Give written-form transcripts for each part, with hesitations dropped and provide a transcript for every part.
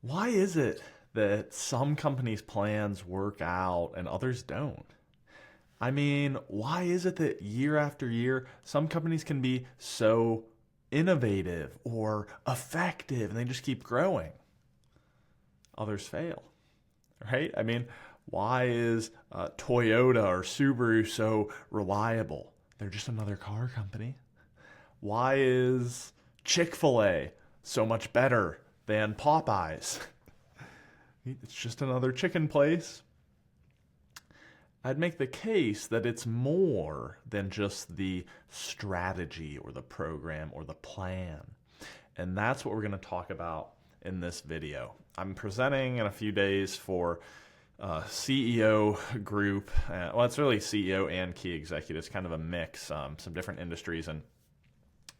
Why is it that some companies' plans work out and others don't? I mean, why is it that year after year, some companies can be so innovative or effective and they just keep growing? Others fail, right? I mean, why is Toyota or Subaru so reliable? They're just another car company. Why is Chick-fil-A so much better than Popeyes? It's just another chicken place. I'd make the case that it's more than just the strategy or the program or the plan. And that's what we're going to talk about in this video. I'm presenting in a few days for CEO group. Well, it's really CEO and key executives, kind of a mix, some different industries. And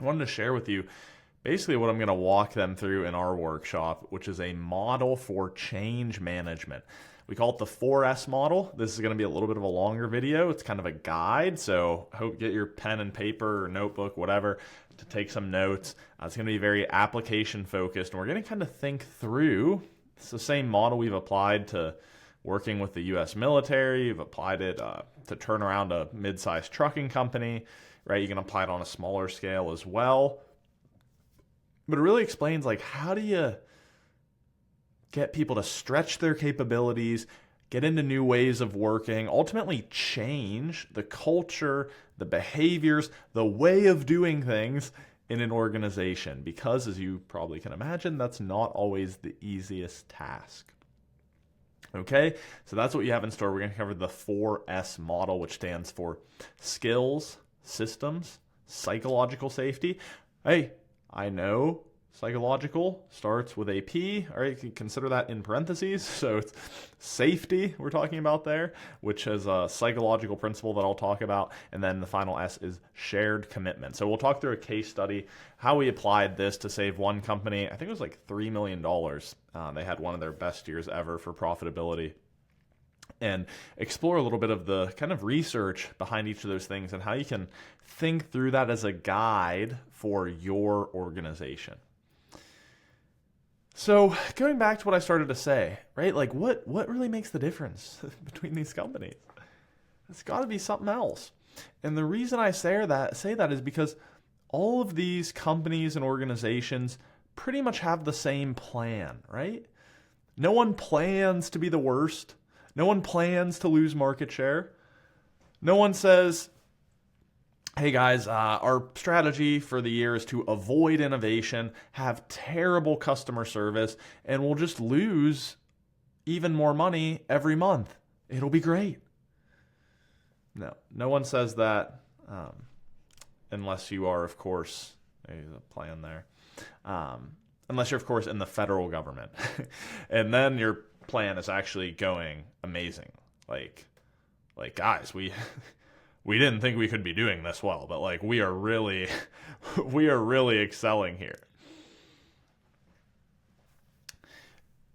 I wanted to share with you basically what I'm going to walk them through in our workshop, which is a model for change management. We call it the 4S model. This is going to be a little bit of a longer video. It's kind of a guide, so hope get your pen and paper or notebook, whatever, to take some notes. It's going to be very application focused, and we're going to kind of think through. It's the same model we've applied to working with the U.S. military. You've applied it to turn around a mid-sized trucking company, right? You can apply it on a smaller scale as well. But it really explains, like, how do you get people to stretch their capabilities, get into new ways of working, ultimately change the culture, the behaviors, the way of doing things in an organization. Because, as you probably can imagine, that's not always the easiest task. Okay, so that's what you have in store. We're going to cover the 4S model, which stands for skills, systems, psychological safety. Hey, I know psychological starts with a P. All right, you can consider that in parentheses. So it's safety we're talking about there, which is a psychological principle that I'll talk about. And then the final S is shared commitment. So we'll talk through a case study, how we applied this to save one company. I think it was like $3 million. They had one of their best years ever for profitability. And explore a little bit of the kind of research behind each of those things and how you can think through that as a guide for your organization. So going back to what I started to say, right? Like what really makes the difference between these companies? It's got to be something else. And the reason I say that is because all of these companies and organizations pretty much have the same plan, right? No one plans to be the worst. No one plans to lose market share. No one says, hey guys, our strategy for the year is to avoid innovation, have terrible customer service, and we'll just lose even more money every month. It'll be great. No one says that unless you are, of course, there's a plan there, unless you're, of course, in the federal government. And then your plan is actually going amazing. Like guys, we didn't think we could be doing this well, but like we are really excelling here.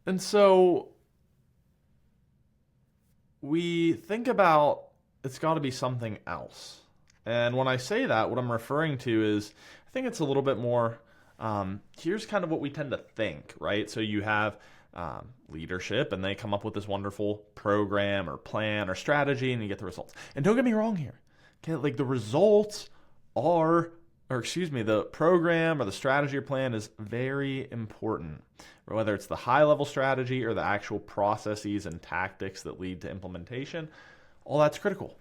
And so we think about it's got to be something else. And when I say that, what I'm referring to is I think it's a little bit more here's kind of what we tend to think, right? So you have leadership and they come up with this wonderful program or plan or strategy and you get the results. And don't get me wrong here. Okay, like the results the program or the strategy or plan is very important. Whether it's the high level strategy or the actual processes and tactics that lead to implementation, all that's critical.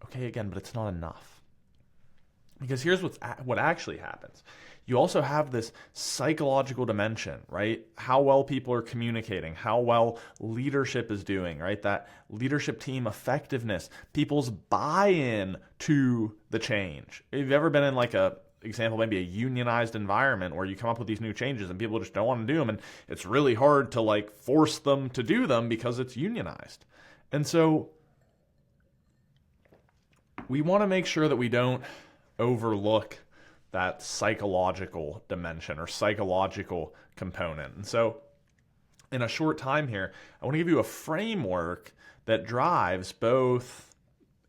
Okay, again, but it's not enough. Because here's what actually happens. You also have this psychological dimension, right? How well people are communicating, how well leadership is doing, right? That leadership team effectiveness, people's buy-in to the change. If you've ever been in like maybe a unionized environment where you come up with these new changes and people just don't want to do them, and it's really hard to like force them to do them because it's unionized. And so we want to make sure that we don't overlook that psychological dimension or psychological component. And so in a short time here, I want to give you a framework that drives both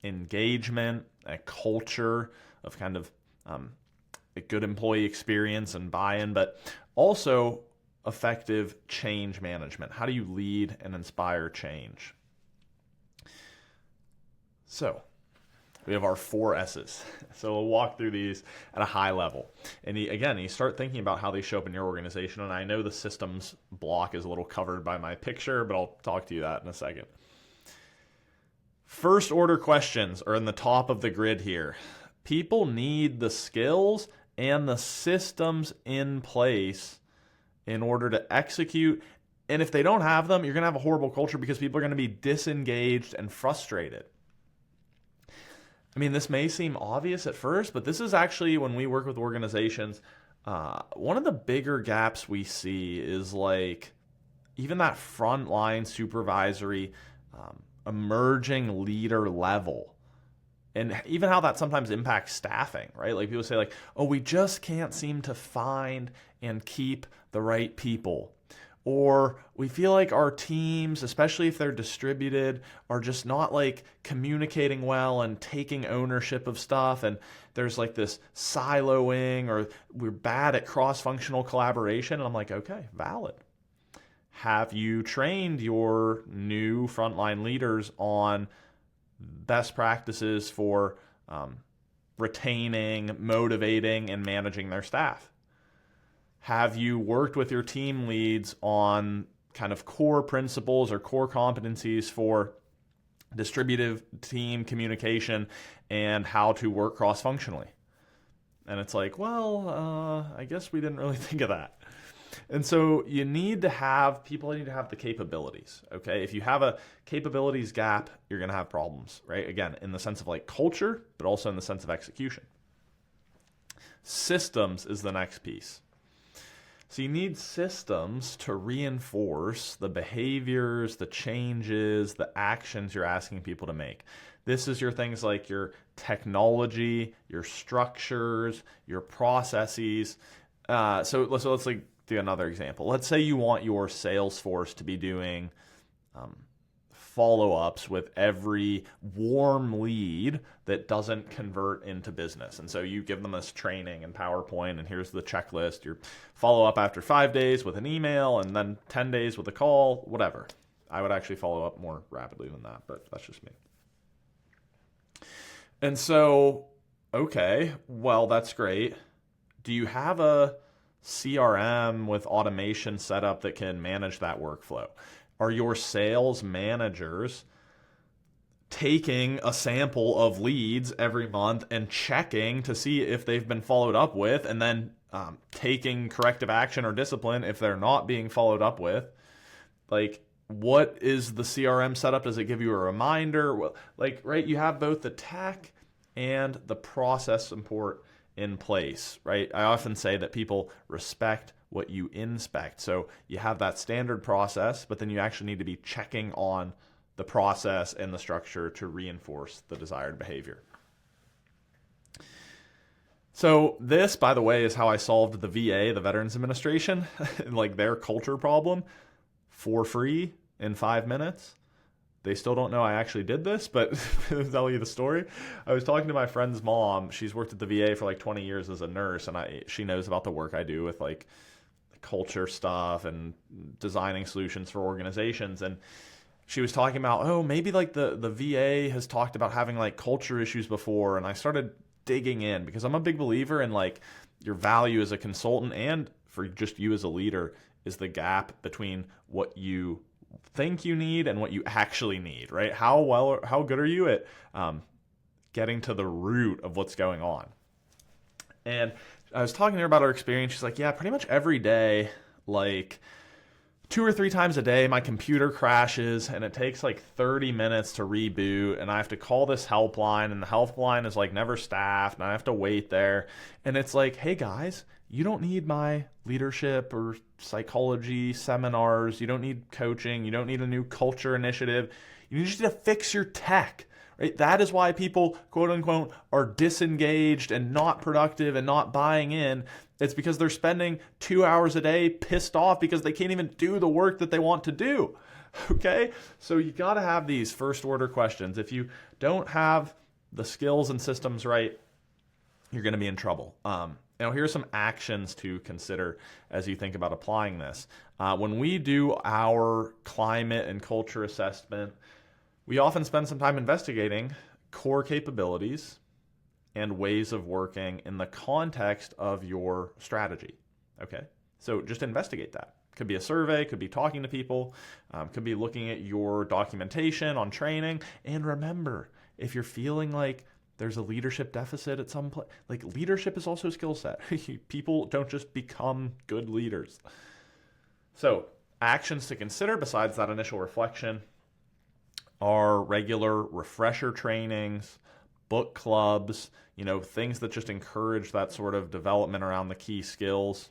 engagement, a culture of kind of a good employee experience and buy-in, but also effective change management? How do you lead and inspire change? So we have our 4 S's. So we'll walk through these at a high level. And you start thinking about how they show up in your organization. And I know the systems block is a little covered by my picture, but I'll talk to you that in a second. First order questions are in the top of the grid here. People need the skills and the systems in place in order to execute. And if they don't have them, you're going to have a horrible culture because people are going to be disengaged and frustrated. I mean, this may seem obvious at first, but this is actually, when we work with organizations, one of the bigger gaps we see is like even that frontline supervisory emerging leader level. And even how that sometimes impacts staffing, right? Like people say like, oh, we just can't seem to find and keep the right people. Or we feel like our teams, especially if they're distributed, are just not like communicating well and taking ownership of stuff. And there's like this siloing, or we're bad at cross-functional collaboration. And I'm like, okay, valid. Have you trained your new frontline leaders on best practices for retaining, motivating, and managing their staff? Have you worked with your team leads on kind of core principles or core competencies for distributive team communication and how to work cross-functionally? And it's like, well, I guess we didn't really think of that. And so people need to have the capabilities, okay? If you have a capabilities gap, you're going to have problems, right? Again, in the sense of like culture, but also in the sense of execution. Systems is the next piece. So you need systems to reinforce the behaviors, the changes, the actions you're asking people to make. This is your things like your technology, your structures, your processes. So let's like do another example. Let's say you want your sales force to be doing follow-ups with every warm lead that doesn't convert into business. And so you give them this training and PowerPoint, and here's the checklist. Your follow-up after 5 days with an email, and then 10 days with a call, whatever. I would actually follow up more rapidly than that, but that's just me. And so, okay, well, that's great. Do you have a CRM with automation set up that can manage that workflow? Are your sales managers taking a sample of leads every month and checking to see if they've been followed up with, and then taking corrective action or discipline if they're not being followed up with? Like, what is the CRM setup? Does it give you a reminder? Well, like, right, you have both the tech and the process support in place, right? I often say that people respect what you inspect. So you have that standard process, but then you actually need to be checking on the process and the structure to reinforce the desired behavior. So this, by the way, is how I solved the VA, the Veterans Administration, like their culture problem for free in 5 minutes. They still don't know I actually did this, but I'll tell you the story. I was talking to my friend's mom. She's worked at the VA for like 20 years as a nurse, and she knows about the work I do with like culture stuff and designing solutions for organizations. And she was talking about, oh, maybe like the VA has talked about having like culture issues before. And I started digging in because I'm a big believer in like your value as a consultant and for just you as a leader is the gap between what you think you need and what you actually need, right? How good are you at getting to the root of what's going on? And I was talking to her about her experience. She's like, yeah, pretty much every day, like 2 or 3 times a day, my computer crashes and it takes like 30 minutes to reboot, and I have to call this helpline, and the helpline is like never staffed, and I have to wait there. And it's like, hey guys, you don't need my leadership or psychology seminars. You don't need coaching. You don't need a new culture initiative. You just need to fix your tech. Right? That is why people, quote unquote, are disengaged and not productive and not buying in. It's because they're spending 2 hours a day pissed off because they can't even do the work that they want to do. Okay? So you got to have these first order questions. If you don't have the skills and systems right, you're going to be in trouble. Now, here are some actions to consider as you think about applying this. When we do our climate and culture assessment, we often spend some time investigating core capabilities and ways of working in the context of your strategy. Okay, so just investigate that. Could be a survey, could be talking to people, could be looking at your documentation on training. And remember, if you're feeling like there's a leadership deficit at some place, like leadership is also a skill set. People don't just become good leaders. So actions to consider besides that initial reflection are regular refresher trainings, book clubs, things that just encourage that sort of development around the key skills,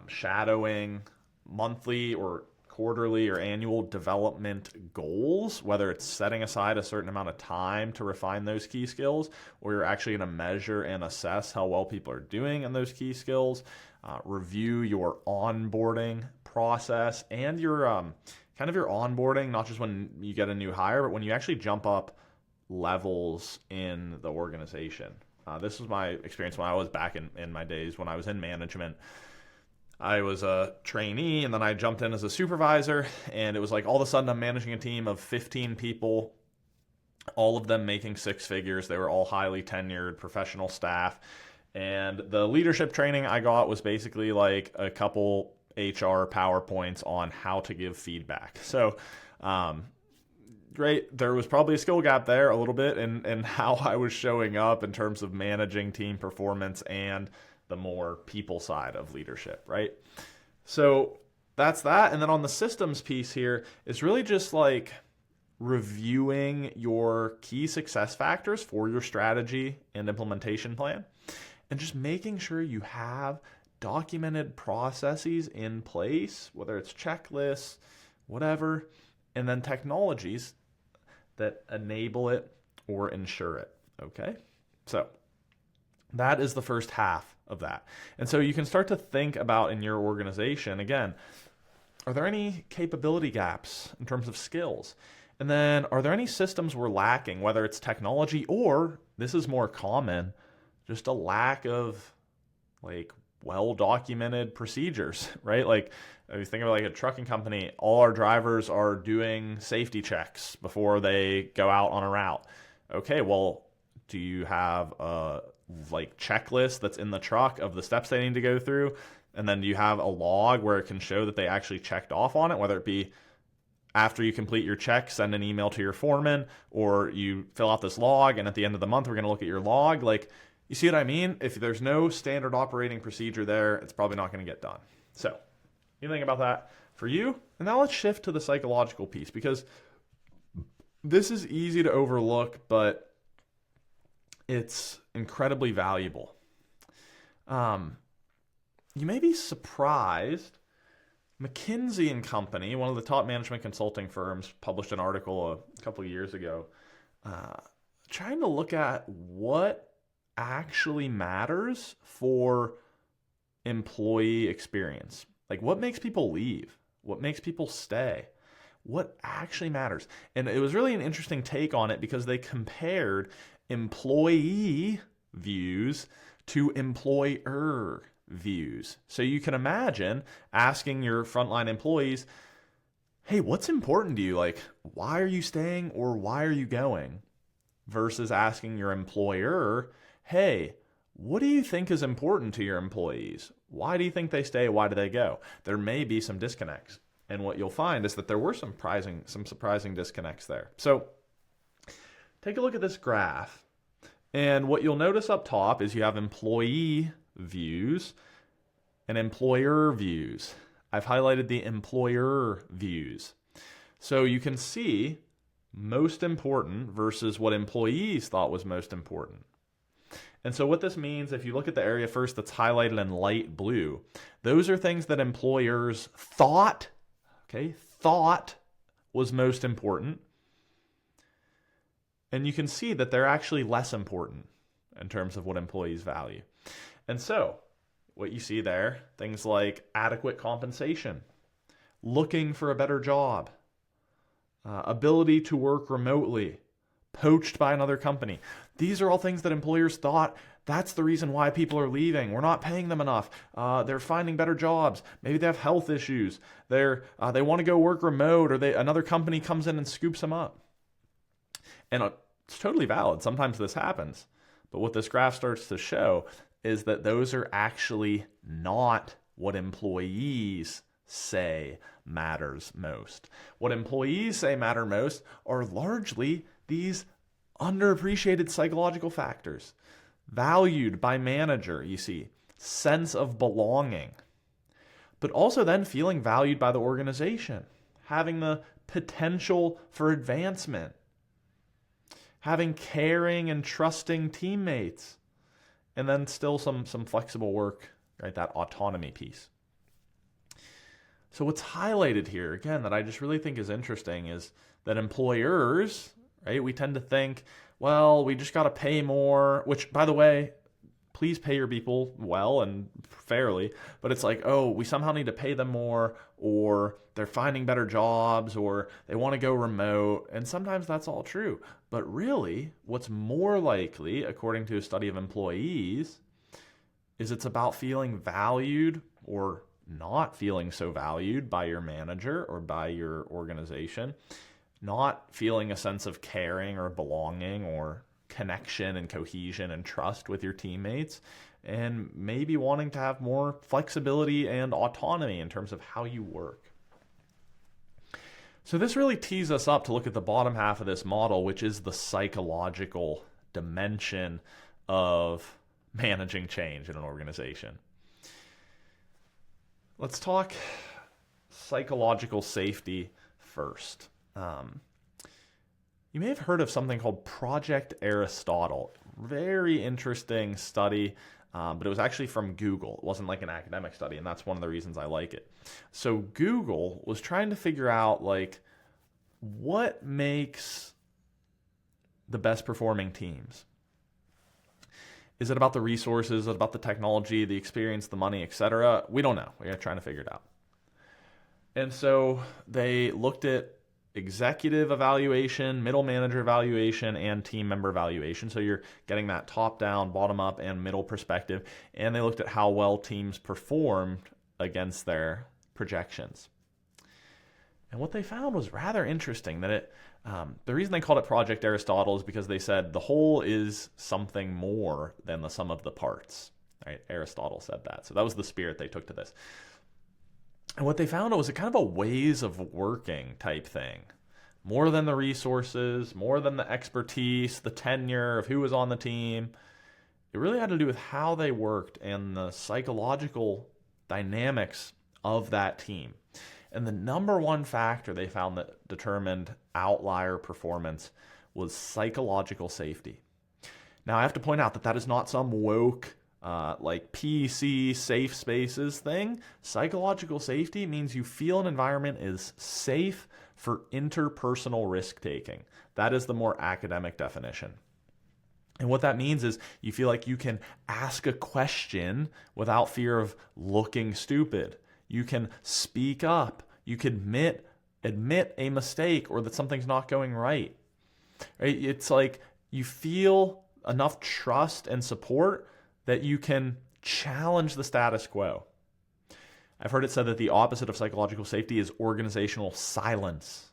shadowing, monthly or quarterly or annual development goals, whether it's setting aside a certain amount of time to refine those key skills, or you're actually going to measure and assess how well people are doing in those key skills. Review your onboarding process and your kind of your onboarding, not just when you get a new hire, but when you actually jump up levels in the organization. This was my experience when I was back in my days when I was in management. I was a trainee and then I jumped in as a supervisor, and it was like all of a sudden I'm managing a team of 15 people, all of them making six figures. They were all highly tenured professional staff. And the leadership training I got was basically like a couple HR PowerPoints on how to give feedback. So, great. There was probably a skill gap there a little bit in how I was showing up in terms of managing team performance and the more people side of leadership, right? So that's that. And then on the systems piece here, it's really just like reviewing your key success factors for your strategy and implementation plan, and just making sure you have documented processes in place, whether it's checklists, whatever, and then technologies that enable it or ensure it, okay? So that is the first half of that. And so you can start to think about in your organization, again, are there any capability gaps in terms of skills? And then are there any systems we're lacking, whether it's technology or, this is more common, just a lack of like well-documented procedures, right? Like if you think of like a trucking company, all our drivers are doing safety checks before they go out on a route. Okay, well, do you have a like checklist that's in the truck of the steps they need to go through? And then do you have a log where it can show that they actually checked off on it, whether it be after you complete your check, send an email to your foreman, or you fill out this log and at the end of the month we're going to look at your log. Like, you see what I mean? If there's no standard operating procedure there, it's probably not going to get done. So you think about that for you. And now let's shift to the psychological piece, because this is easy to overlook, but it's incredibly valuable. You may be surprised. McKinsey and Company, one of the top management consulting firms, published an article a couple of years ago trying to look at what actually matters for employee experience. Like what makes people leave? What makes people stay? What actually matters? And it was really an interesting take on it because they compared employee views to employer views. So you can imagine asking your frontline employees, hey, what's important to you? Like, why are you staying or why are you going? Versus asking your employer, hey, what do you think is important to your employees? Why do you think they stay? Why do they go? There may be some disconnects. And what you'll find is that there were some surprising disconnects there. So take a look at this graph. And what you'll notice up top is you have employee views and employer views. I've highlighted the employer views. So you can see most important versus what employees thought was most important. And so what this means, if you look at the area first that's highlighted in light blue, those are things that employers thought was most important. And you can see that they're actually less important in terms of what employees value. And so what you see there, things like adequate compensation, looking for a better job, ability to work remotely, poached by another company. These are all things that employers thought That's the reason why people are leaving. We're not paying them enough. They're finding better jobs. Maybe they have health issues. They want to go work remote, or another company comes in and scoops them up. And it's totally valid. Sometimes this happens. But what this graph starts to show is that those are actually not what employees say matters most. What employees say matter most are largely these underappreciated psychological factors. Valued by manager, you see, sense of belonging, but also then feeling valued by the organization, having the potential for advancement, having caring and trusting teammates, and then still some flexible work, right? That autonomy piece. So what's highlighted here, again, that I just really think is interesting is that employers, right, we tend to think, well, we just got to pay more, which, by the way, please pay your people well and fairly, but it's like, oh, we somehow need to pay them more, or they're finding better jobs, or they want to go remote, and sometimes that's all true. But really, what's more likely, according to a study of employees, is it's about feeling valued or not feeling so valued by your manager or by your organization, not feeling a sense of caring or belonging or connection and cohesion and trust with your teammates, and maybe wanting to have more flexibility and autonomy in terms of how you work. So this really tees us up to look at the bottom half of this model, which is the psychological dimension of managing change in an organization. Let's talk psychological safety first. You may have heard of something called Project Aristotle. Very interesting study, but it was actually from Google. It wasn't like an academic study, and that's one of the reasons I like it. So Google was trying to figure out, like, what makes the best performing teams? Is it about the resources? Is it about the technology, the experience, the money, etc.? We don't know. We're trying to figure it out. And so they looked at executive evaluation, middle manager evaluation, and team member evaluation. So you're getting that top down, bottom up, and middle perspective. And they looked at how well teams performed against their projections. And what they found was rather interesting, that the reason they called it Project Aristotle is because they said the whole is something more than the sum of the parts. Right? Aristotle said that. So that was the spirit they took to this. And what they found was a kind of a ways of working type thing. More than the resources, more than the expertise, the tenure of who was on the team. It really had to do with how they worked and the psychological dynamics of that team. And the number one factor they found that determined outlier performance was psychological safety. Now, I have to point out that that is not some woke like PC safe spaces thing. Psychological safety means you feel an environment is safe for interpersonal risk taking. That is the more academic definition. And what that means is you feel like you can ask a question without fear of looking stupid. You can speak up. You can admit a mistake or that something's not going right. Right? It's like you feel enough trust and support that you can challenge the status quo. I've heard it said that the opposite of psychological safety is organizational silence.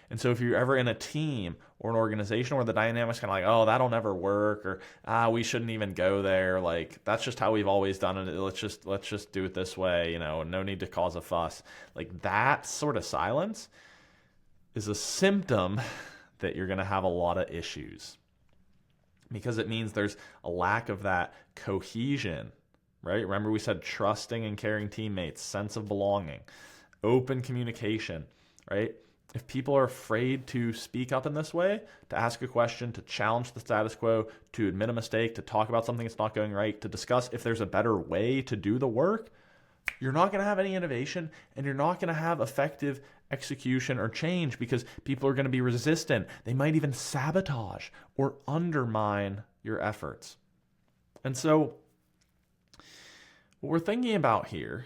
And so if you're ever in a team or an organization where the dynamic's kind of like, oh, that'll never work, or we shouldn't even go there, like that's just how we've always done it. Let's just do it this way, no need to cause a fuss. Like that sort of silence is a symptom that you're going to have a lot of issues. Because it means there's a lack of that cohesion, right? Remember we said trusting and caring teammates, sense of belonging, open communication, right? If people are afraid to speak up in this way, to ask a question, to challenge the status quo, to admit a mistake, to talk about something that's not going right, to discuss if there's a better way to do the work, you're not going to have any innovation and you're not going to have effective execution or change because people are going to be resistant. They might even sabotage or undermine your efforts. And so what we're thinking about here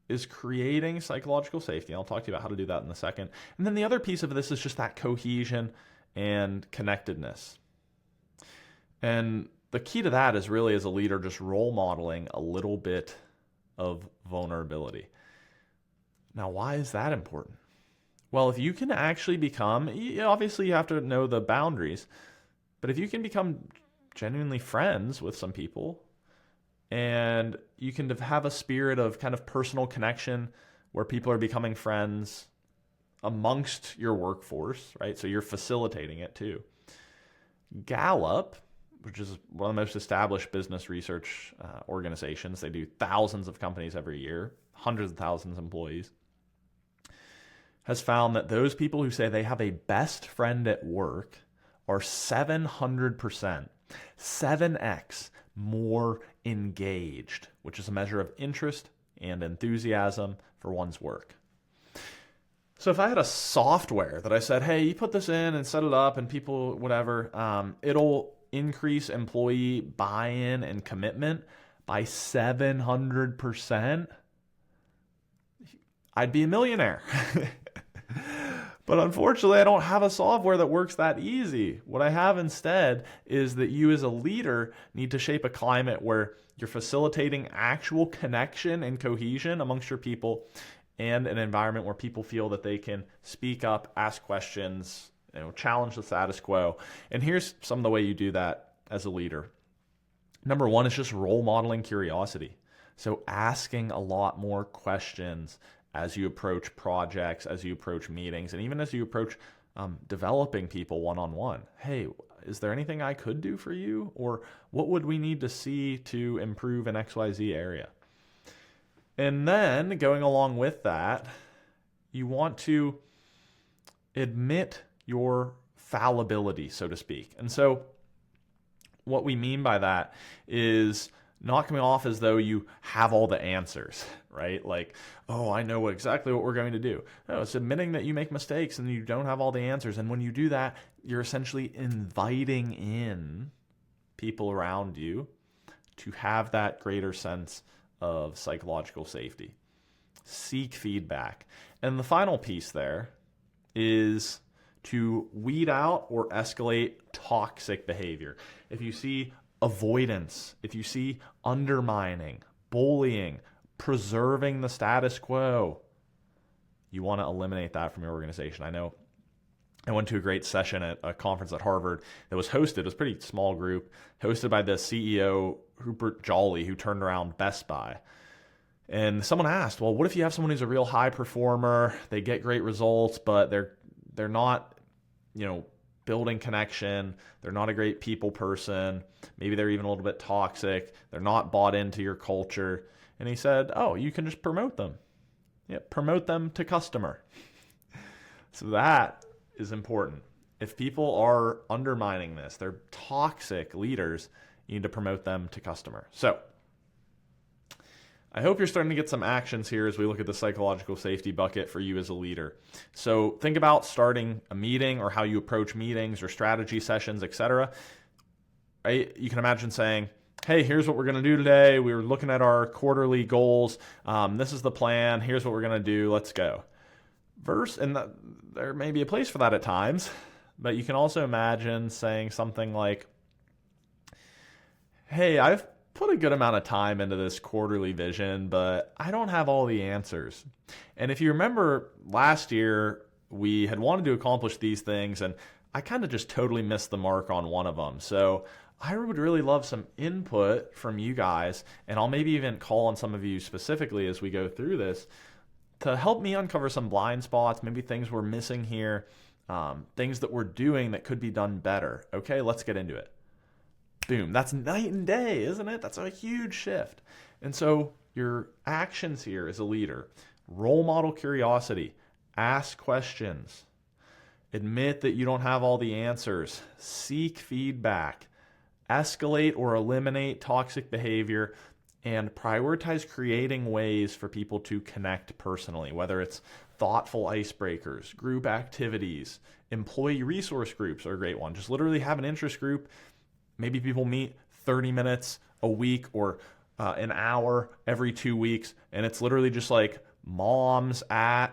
is creating psychological safety. I'll talk to you about how to do that in a second. And then the other piece of this is just that cohesion and connectedness. And the key to that is really, as a leader, just role modeling a little bit of vulnerability. Now, why is that important? Well, if you can actually become, obviously you have to know the boundaries, but if you can become genuinely friends with some people, and you can have a spirit of kind of personal connection where people are becoming friends amongst your workforce, right? So you're facilitating it too. Gallup, which is one of the most established business research organizations, they do thousands of companies every year, hundreds of thousands of employees, has found that those people who say they have a best friend at work are 700%, 7x more engaged, which is a measure of interest and enthusiasm for one's work. So if I had a software that I said, hey, you put this in and set it up and people, whatever, it'll increase employee buy-in and commitment by 700%, I'd be a millionaire. But unfortunately, I don't have a software that works that easy. What I have instead is that you as a leader need to shape a climate where you're facilitating actual connection and cohesion amongst your people, and an environment where people feel that they can speak up, ask questions, challenge the status quo. And here's some of the way you do that as a leader. Number one is just role modeling curiosity. So asking a lot more questions as you approach projects, as you approach meetings, and even as you approach developing people one-on-one. Hey, is there anything I could do for you? Or what would we need to see to improve an XYZ area? And then going along with that, you want to admit your fallibility, so to speak. And so what we mean by that is not coming off as though you have all the answers, right? Like, oh, I know exactly what we're going to do. No, it's admitting that you make mistakes and you don't have all the answers. And when you do that, you're essentially inviting in people around you to have that greater sense of psychological safety. Seek feedback. And the final piece there is to weed out or escalate toxic behavior. If you see avoidance, if you see undermining, bullying, preserving the status quo, you want to eliminate that from your organization. I know I went to a great session at a conference at Harvard that was hosted, it was a pretty small group, hosted by the CEO, Rupert Jolly, who turned around Best Buy. And someone asked, well, what if you have someone who's a real high performer, they get great results, but they're not, building connection, they're not a great people person, maybe they're even a little bit toxic, they're not bought into your culture. And he said, oh, you can just promote them. Yeah, promote them to customer. So that is important. If people are undermining this, they're toxic leaders, you need to promote them to customer. So I hope you're starting to get some actions here as we look at the psychological safety bucket for you as a leader. So think about starting a meeting or how you approach meetings or strategy sessions, etc. Right? You can imagine saying, hey, here's what we're going to do today. We were looking at our quarterly goals. This is the plan. Here's what we're going to do. Let's go. There may be a place for that at times, but you can also imagine saying something like, hey, I've put a good amount of time into this quarterly vision, but I don't have all the answers. And if you remember last year, we had wanted to accomplish these things, and I kind of just totally missed the mark on one of them. So I would really love some input from you guys, and I'll maybe even call on some of you specifically as we go through this to help me uncover some blind spots, maybe things we're missing here, things that we're doing that could be done better. Okay, let's get into it. Boom. That's night and day, isn't it? That's a huge shift. And so your actions here as a leader, role model curiosity, ask questions, admit that you don't have all the answers, seek feedback, escalate or eliminate toxic behavior, and prioritize creating ways for people to connect personally, whether it's thoughtful icebreakers, group activities, employee resource groups are a great one. Just literally have an interest group. Maybe people meet 30 minutes a week or an hour every 2 weeks, and it's literally just like moms at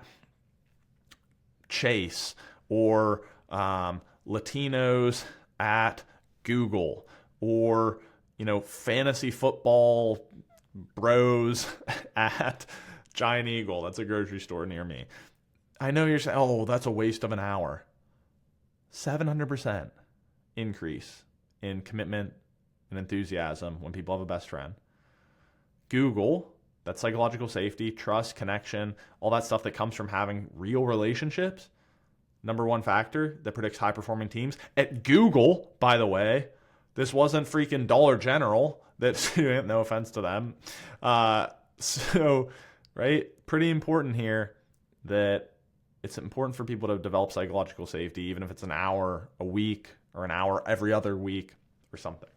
Chase or Latinos at Google or, fantasy football bros at Giant Eagle. That's a grocery store near me. I know you're saying, oh, that's a waste of an hour. 700% increase in commitment and enthusiasm when people have a best friend. Google, that's psychological safety, trust, connection, all that stuff that comes from having real relationships. Number one factor that predicts high-performing teams. At Google, by the way, this wasn't freaking Dollar General. That's, no offense to them. Right? Pretty important here that it's important for people to develop psychological safety, even if it's an hour a week or an hour every other week or something.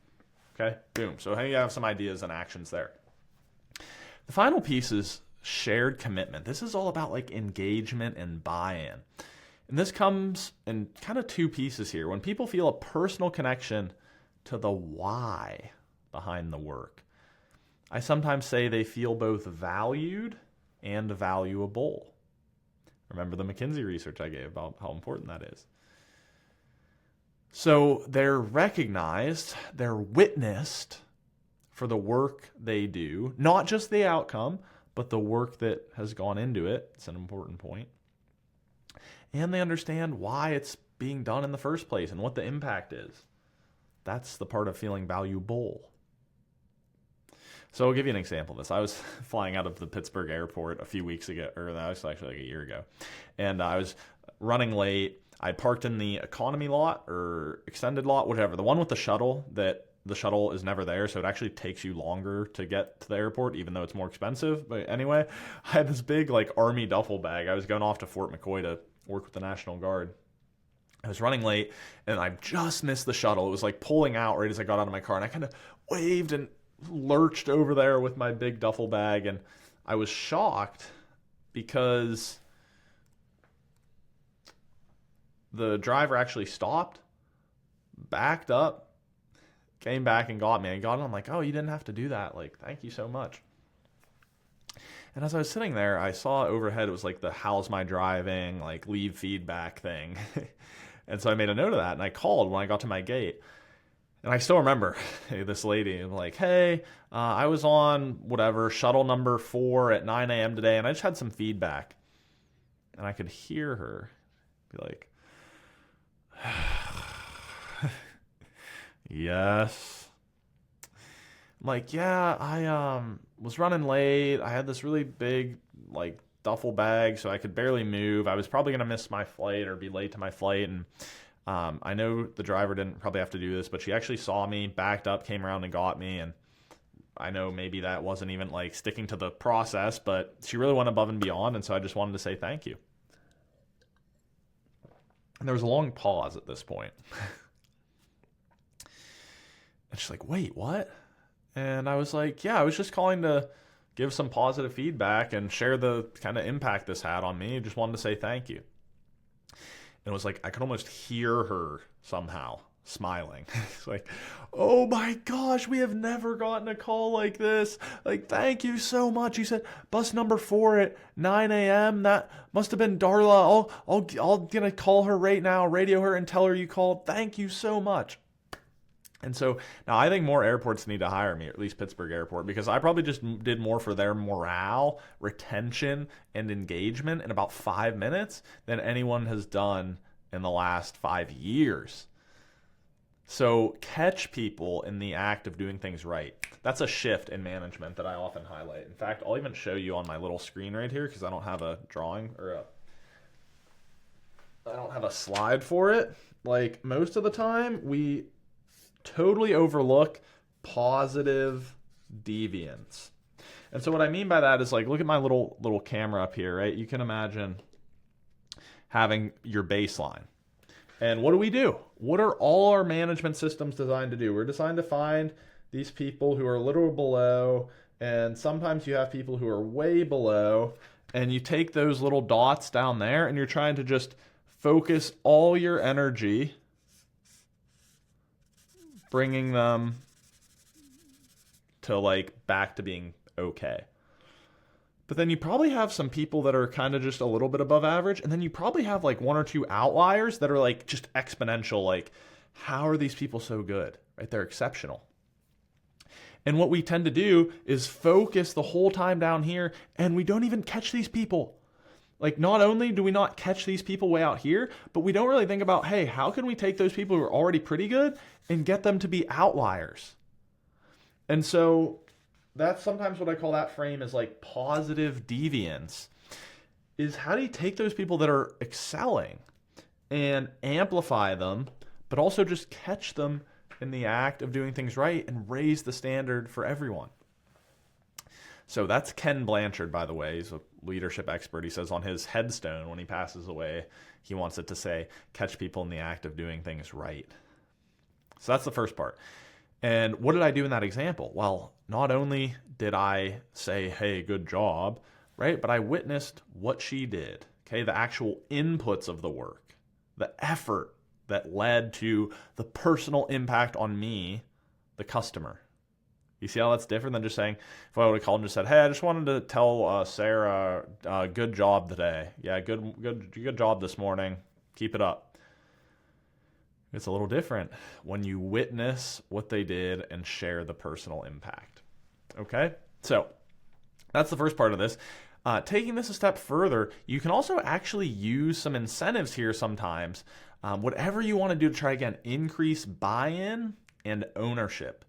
Okay? Boom. So you have some ideas and actions there. The final piece is shared commitment. This is all about like engagement and buy-in. And this comes in kind of two pieces here. When people feel a personal connection to the why behind the work, I sometimes say they feel both valued and valuable. Remember the McKinsey research I gave about how important that is. So they're recognized, they're witnessed for the work they do, not just the outcome, but the work that has gone into it. It's an important point. And they understand why it's being done in the first place and what the impact is. That's the part of feeling valuable. So I'll give you an example of this. I was flying out of the Pittsburgh airport a few weeks ago, or that was actually like a year ago, and I was running late. I parked in the economy lot or extended lot, whatever, the one with the shuttle that the shuttle is never there, so it actually takes you longer to get to the airport, even though it's more expensive. But anyway, I had this big like army duffel bag. I was going off to Fort McCoy to work with the National Guard. I was running late, and I just missed the shuttle. It was like pulling out right as I got out of my car, and I kind of waved and lurched over there with my big duffel bag, and I was shocked because the driver actually stopped, backed up, came back and got me. I got it. I'm like, oh, you didn't have to do that. Like, thank you so much. And as I was sitting there, I saw overhead, it was like the how's my driving, like leave feedback thing. And so I made a note of that, and I called when I got to my gate. And I still remember this lady, like, hey, I was on whatever, shuttle number 4 at 9 a.m. today, and I just had some feedback. And I could hear her be like, yes. I'm like, yeah, I was running late. I had this really big, like, duffel bag, so I could barely move. I was probably going to miss my flight or be late to my flight, and I know the driver didn't probably have to do this, but she actually saw me, backed up, came around and got me. And I know maybe that wasn't even like sticking to the process, but she really went above and beyond. And so I just wanted to say thank you. And there was a long pause at this point. And she's like, wait, what? And I was like, yeah, I was just calling to give some positive feedback and share the kind of impact this had on me. Just wanted to say thank you. And it was like, I could almost hear her somehow smiling. It's like, oh my gosh, we have never gotten a call like this. Like, thank you so much. You said bus number 4 at 9 a.m. That must have been Darla. I'll gonna call her right now, radio her and tell her you called. Thank you so much. And so now I think more airports need to hire me, or at least Pittsburgh Airport, because I probably just did more for their morale, retention, and engagement in about 5 minutes than anyone has done in the last 5 years. So catch people in the act of doing things right. That's a shift in management that I often highlight. In fact, I'll even show you on my little screen right here because I don't have a drawing or I don't have a slide for it. Like most of the time, we totally overlook positive deviance. And so what I mean by that is like, look at my little camera up here, right? You can imagine having your baseline. And what do? What are all our management systems designed to do? We're designed to find these people who are a little below, and sometimes you have people who are way below, and you take those little dots down there and you're trying to just focus all your energy bringing them to like back to being okay. But then you probably have some people that are kind of just a little bit above average, and then you probably have like 1 or 2 outliers that are like just exponential. Like, how are these people so good? right? They're exceptional. And what we tend to do is focus the whole time down here, and we don't even catch these people. Like, not only do we not catch these people way out here, but we don't really think about, hey, how can we take those people who are already pretty good and get them to be outliers? And so that's sometimes what I call that frame is like positive deviance, is how do you take those people that are excelling and amplify them, but also just catch them in the act of doing things right and raise the standard for everyone. So that's Ken Blanchard, by the way. He's a leadership expert. He says on his headstone when he passes away, he wants it to say, catch people in the act of doing things right. So that's the first part. And what did I do in that example? Well, not only did I say, hey, good job, right? But I witnessed what she did, okay? The actual inputs of the work, the effort that led to the personal impact on me, the customer. You see how that's different than just saying, if I would have called and just said, hey, I just wanted to tell Sarah, good job today. Yeah, good job this morning. Keep it up. It's a little different when you witness what they did and share the personal impact. Okay? So that's the first part of this. Taking this a step further, you can also actually use some incentives here sometimes. Whatever you want to do to try, again, increase buy-in and ownership.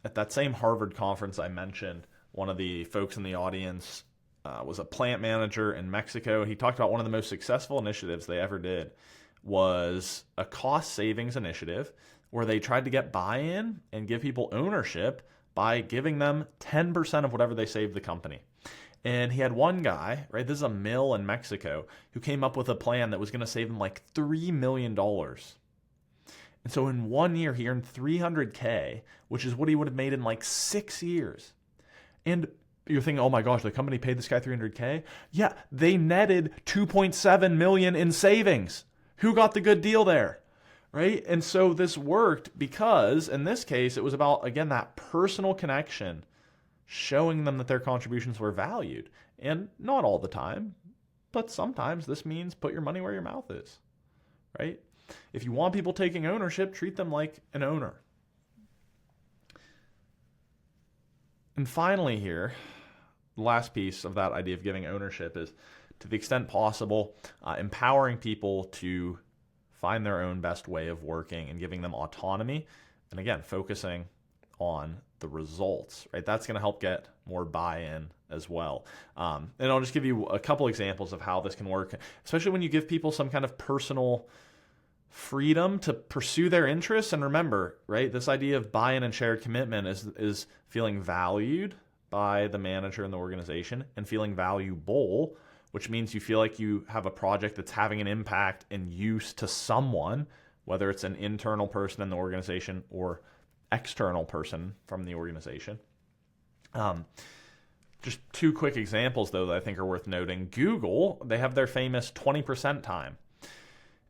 At that same Harvard conference I mentioned, one of the folks in the audience was a plant manager in Mexico. He talked about one of the most successful initiatives they ever did was a cost savings initiative where they tried to get buy-in and give people ownership by giving them 10% of whatever they saved the company. And he had one guy, right, this is a mill in Mexico, who came up with a plan that was going to save him like $3 million. And so in 1 year, he earned $300K, which is what he would have made in like 6 years. And you're thinking, oh my gosh, the company paid this guy $300K? Yeah, they netted $2.7 million in savings. Who got the good deal there? Right? And so this worked because, in this case, it was about, again, that personal connection, showing them that their contributions were valued. And not all the time, but sometimes this means put your money where your mouth is. Right? If you want people taking ownership, treat them like an owner. And finally here, the last piece of that idea of giving ownership is, to the extent possible, empowering people to find their own best way of working and giving them autonomy. And again, focusing on the results, right? That's going to help get more buy-in as well. And I'll just give you a couple examples of how this can work, especially when you give people some kind of personal freedom to pursue their interests. And remember, right, this idea of buy-in and shared commitment is feeling valued by the manager in the organization and feeling valuable, which means you feel like you have a project that's having an impact and use to someone, whether it's an internal person in the organization or external person from the organization. Just two quick examples, though, that I think are worth noting. Google, they have their famous 20% time.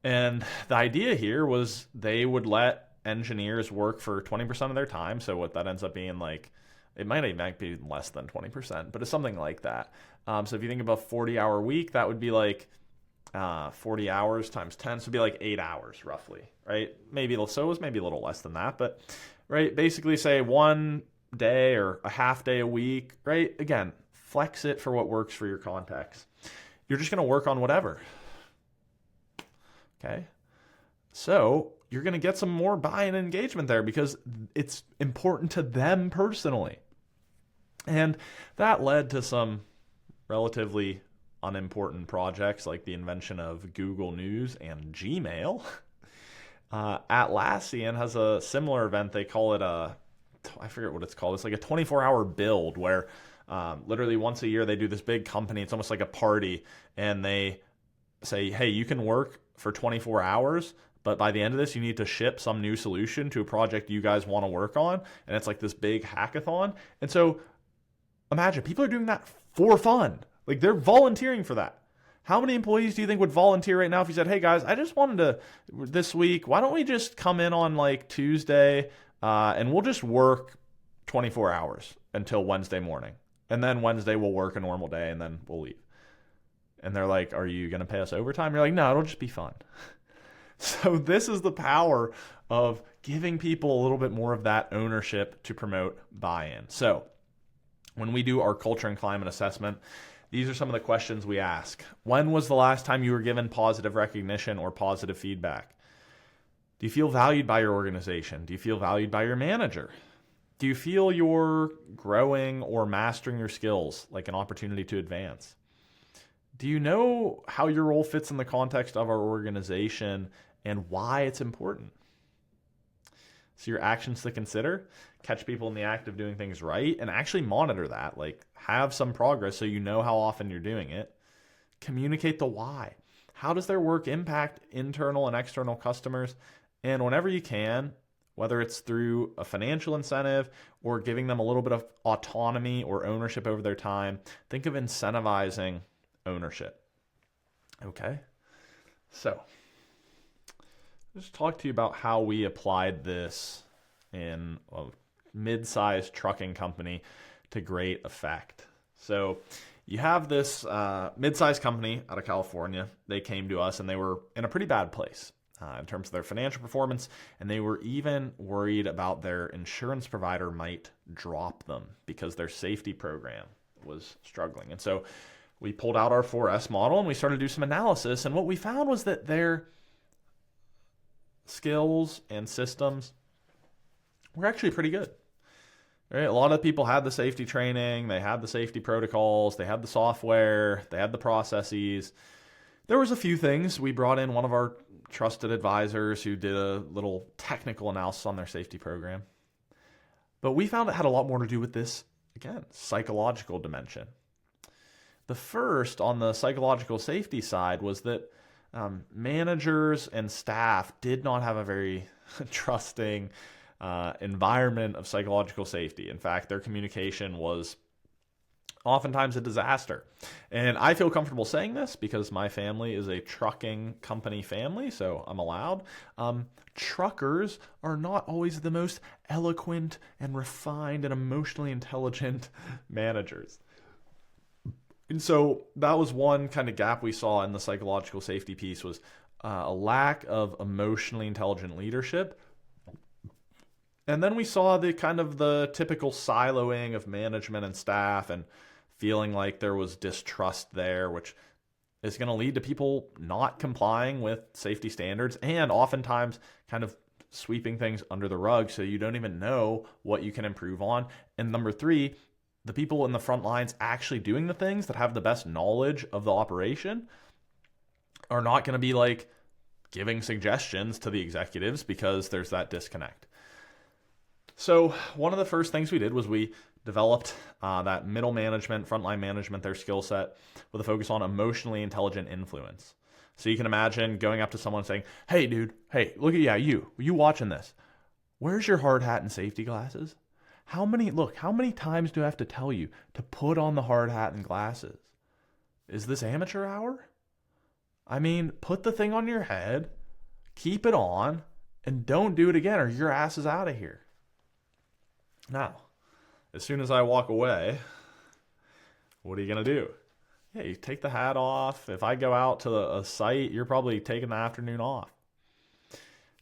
And the idea here was they would let engineers work for 20% of their time. So what that ends up being like, it might even be less than 20%, but it's something like that. So if you think about a 40-hour week, that would be like 40 hours times 10. So it'd be like 8 hours roughly, right? So it was maybe a little less than that, but right, basically say 1 day or a half day a week, right? Again, flex it for what works for your context. You're just going to work on whatever. Okay? So you're going to get some more buy-in engagement there because it's important to them personally. And that led to some relatively unimportant projects like the invention of Google News and Gmail. Atlassian has a similar event. They call it I forget what it's called. It's like a 24-hour build where literally once a year they do this big company. It's almost like a party. And they say, hey, you can work for 24 hours, but by the end of this, you need to ship some new solution to a project you guys want to work on. And it's like this big hackathon. And so imagine people are doing that for fun. Like they're volunteering for that. How many employees do you think would volunteer right now if you said, hey guys, I just wanted to, this week, why don't we just come in on like Tuesday and we'll just work 24 hours until Wednesday morning. And then Wednesday we'll work a normal day and then we'll leave. And they're like, are you going to pay us overtime? You're like, no, it'll just be fun. So this is the power of giving people a little bit more of that ownership to promote buy-in. So when we do our culture and climate assessment, these are some of the questions we ask. When was the last time you were given positive recognition or positive feedback? Do you feel valued by your organization? Do you feel valued by your manager? Do you feel you're growing or mastering your skills, like an opportunity to advance? Do you know how your role fits in the context of our organization and why it's important? So your actions to consider: catch people in the act of doing things right and actually monitor that, like have some progress so you know how often you're doing it. Communicate the why. How does their work impact internal and external customers? And whenever you can, whether it's through a financial incentive or giving them a little bit of autonomy or ownership over their time, think of incentivizing ownership. Okay? So, just talk to you about how we applied this in a mid-sized trucking company to great effect. So you have this mid-sized company out of California. They came to us and they were in a pretty bad place in terms of their financial performance, and they were even worried about their insurance provider might drop them because their safety program was struggling. And so we pulled out our 4S model and we started to do some analysis, and what we found was that their skills and systems were actually pretty good. Right? A lot of people had the safety training, they had the safety protocols, they had the software, they had the processes. There was a few things. We brought in one of our trusted advisors who did a little technical analysis on their safety program. But we found it had a lot more to do with this, again, psychological dimension. The first on the psychological safety side was that managers and staff did not have a very trusting environment of psychological safety. In fact, their communication was oftentimes a disaster. And I feel comfortable saying this because my family is a trucking company family, so I'm allowed. Truckers are not always the most eloquent and refined and emotionally intelligent managers. And so that was one kind of gap we saw in the psychological safety piece, was a lack of emotionally intelligent leadership. And then we saw the kind of the typical siloing of management and staff and feeling like there was distrust there, which is going to lead to people not complying with safety standards and oftentimes kind of sweeping things under the rug so you don't even know what you can improve on. And number three, the people in the front lines actually doing the things that have the best knowledge of the operation are not going to be like giving suggestions to the executives because there's that disconnect. So one of the first things we did was we developed that middle management, frontline management, their skill set with a focus on emotionally intelligent influence. So you can imagine going up to someone saying, "Hey, dude, hey, look at you watching this. Where's your hard hat and safety glasses? How many times do I have to tell you to put on the hard hat and glasses? Is this amateur hour? I mean, put the thing on your head, keep it on, and don't do it again or your ass is out of here." Now, as soon as I walk away, what are you going to do? Yeah, you take the hat off. If I go out to a site, you're probably taking the afternoon off.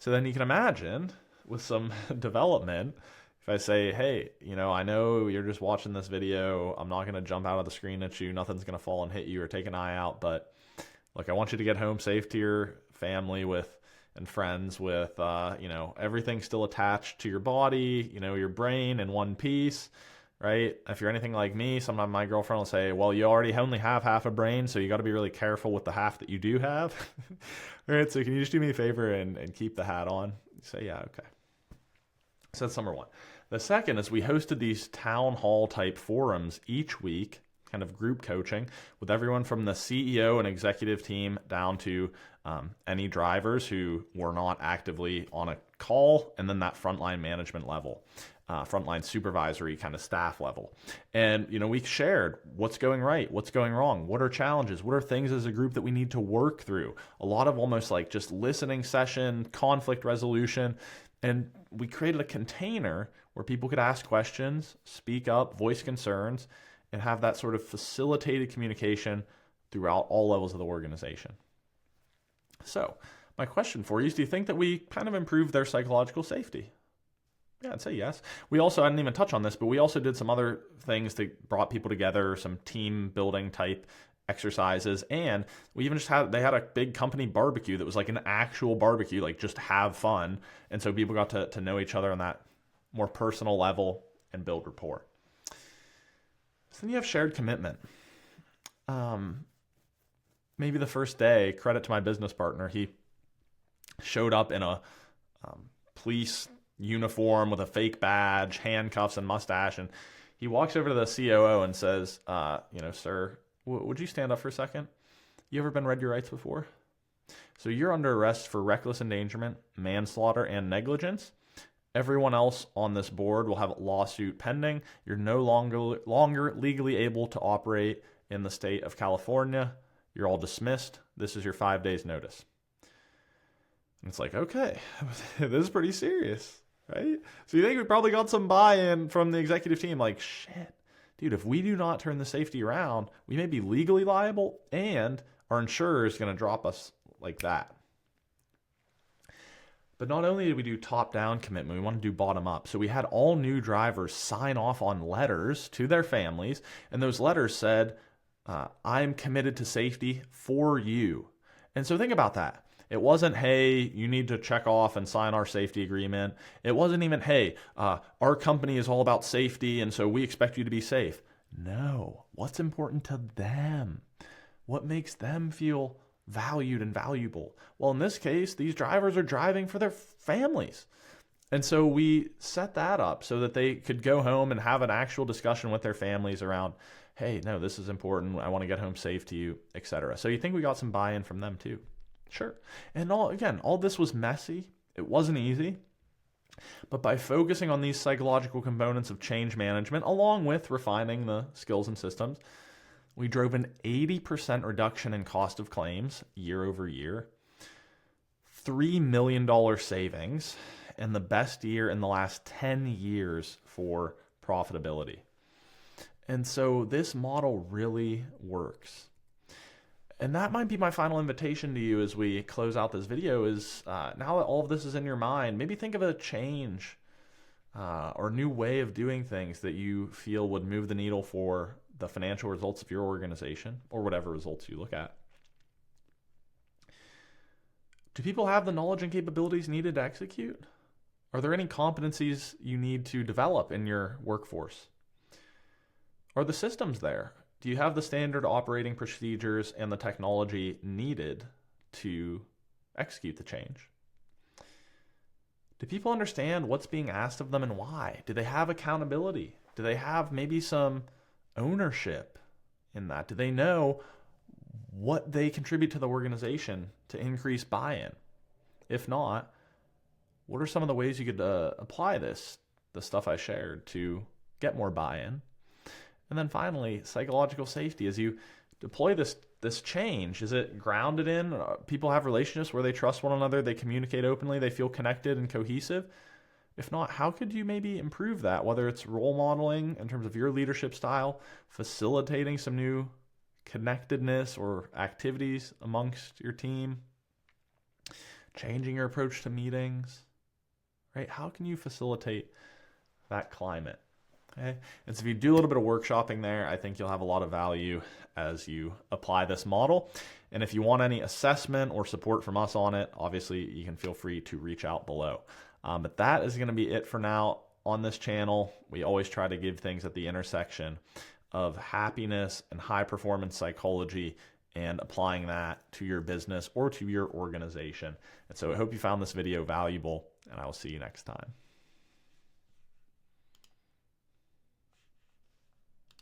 So then you can imagine with some development, if I say, "Hey, I know you're just watching this video. I'm not going to jump out of the screen at you. Nothing's going to fall and hit you or take an eye out. But look, I want you to get home safe to your family and friends with, everything still attached to your body, your brain in one piece, right? If you're anything like me, sometimes my girlfriend will say, well, you already only have half a brain, so you got to be really careful with the half that you do have. Right? So can you just do me a favor and keep the hat on?" You say, "Yeah, okay." So that's number one. The second is we hosted these town hall type forums each week, kind of group coaching with everyone from the CEO and executive team down to any drivers who were not actively on a call, and then that frontline management level, frontline supervisory kind of staff level. And, we shared what's going right, what's going wrong, what are challenges, what are things as a group that we need to work through. A lot of almost like just listening session, conflict resolution. And we created a container where people could ask questions, speak up, voice concerns, and have that sort of facilitated communication throughout all levels of the organization. So My question for you is, do you think that we kind of improved their psychological safety? Yeah, I'd say yes. We also, I didn't even touch on this, but we also did some other things that brought people together, some team building type exercises. And we even they had a big company barbecue that was like an actual barbecue, like just have fun. And so people got to know each other on that more personal level and build rapport. So then you have shared commitment. Maybe the first day, credit to my business partner, he showed up in a police uniform with a fake badge, handcuffs, and mustache. And he walks over to the COO and says, sir, would you stand up for a second? You ever been read your rights before? So you're under arrest for reckless endangerment, manslaughter, and negligence. Everyone else on this board will have a lawsuit pending. You're no longer legally able to operate in the state of California. You're all dismissed. This is your 5 days notice. And it's like, okay, this is pretty serious, right? So you think we probably got some buy-in from the executive team, like, shit, dude, if we do not turn the safety around, we may be legally liable and our insurer is going to drop us like that. But not only did we do top-down commitment, we want to do bottom-up. So we had all new drivers sign off on letters to their families, and those letters said, I'm committed to safety for you. And so think about that. It wasn't, hey, you need to check off and sign our safety agreement. It wasn't even, hey, our company is all about safety, and so we expect you to be safe. No. What's important to them? What makes them feel valued and valuable? Well, in this case, these drivers are driving for their families. And so we set that up so that they could go home and have an actual discussion with their families around, hey, no, this is important. I want to get home safe to you, etc. So you think we got some buy-in from them too? Sure. And all this was messy. It wasn't easy. But by focusing on these psychological components of change management, along with refining the skills and systems, we drove an 80% reduction in cost of claims year over year, $3 million savings, and the best year in the last 10 years for profitability. And so this model really works. And that might be my final invitation to you as we close out this video is, now that all of this is in your mind, maybe think of a change or new way of doing things that you feel would move the needle for the financial results of your organization or whatever results you look at. Do people have the knowledge and capabilities needed to execute? Are there any competencies you need to develop in your workforce? Are the systems there? Do you have the standard operating procedures and the technology needed to execute the change? Do people understand what's being asked of them and why? Do they have accountability? Do they have maybe some ownership in that? Do they know what they contribute to the organization to increase buy-in? If not, what are some of the ways you could apply the stuff I shared to get more buy-in? And then finally, psychological safety. As you deploy this change, is it grounded in people have relationships where they trust one another, they communicate openly, they feel connected and cohesive? If not, how could you maybe improve that? Whether it's role modeling in terms of your leadership style, facilitating some new connectedness or activities amongst your team, changing your approach to meetings, right? How can you facilitate that climate? Okay. And so if you do a little bit of workshopping there, I think you'll have a lot of value as you apply this model. And if you want any assessment or support from us on it, obviously you can feel free to reach out below. But that is going to be it for now on this channel. We always try to give things at the intersection of happiness and high performance psychology and applying that to your business or to your organization. And so I hope you found this video valuable, and I will see you next time.